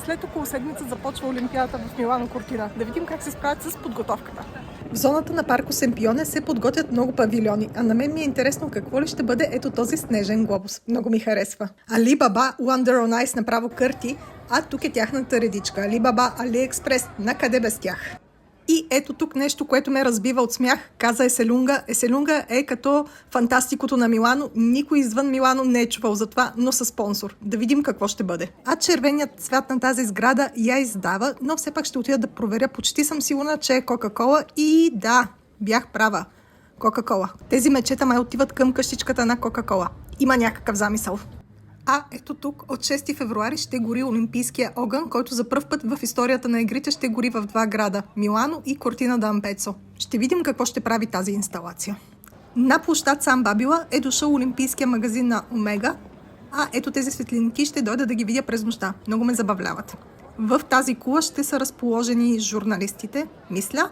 След около седмица започва Олимпиадата в Милано Кортина. Да видим как се справят с подготовката. В зоната на Парко Семпионе се подготвят много павилиони, а на мен ми е интересно какво ли ще бъде ето този снежен глобус. Много ми харесва. Alibaba Wonder on Ice направо кърти, а тук е тяхната редичка. Alibaba AliExpress, накъде без тях? И ето тук нещо, което ме разбива от смях, каза Еселунга. Еселунга е като фантастикото на Милано. Никой извън Милано не е чувал за това, но със спонсор. Да видим какво ще бъде. А червеният цвят на тази сграда я издава, но все пак ще отида да проверя. Почти съм сигурна, че е Кока-кола и да, бях права. Кока-кола. Тези мечета май отиват към къщичката на Кока-кола. Има някакъв замисъл. А ето тук от 6 февруари ще гори Олимпийския огън, който за пръв път в историята на игрите ще гори в два града – Милано и Кортина д'Ампецо. Ще видим какво ще прави тази инсталация. На площад Сан Бабила е дошъл Олимпийския магазин на Омега, а ето тези светлинки ще дойда да ги видя през нощта. Много ме забавляват. В тази кула ще са разположени журналистите, мисля,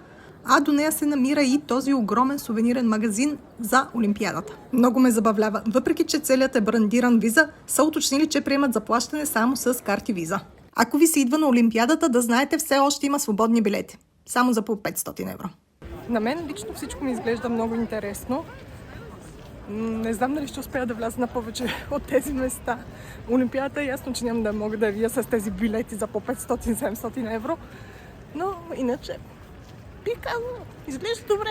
а до нея се намира и този огромен сувенирен магазин за Олимпиадата. Много ме забавлява. Въпреки че целият е брандиран Виза, са уточнили, че приемат заплащане само с карти Виза. Ако ви се идва на Олимпиадата, да знаете, все още има свободни билети. Само за по 500 евро. На мен лично всичко ми изглежда много интересно. Не знам дали ще успея да вляза на повече от тези места. Олимпиадата е ясно, че няма да мога да я вия с тези билети за по 500-700 евро. Но иначе, би казано, изглежда добре.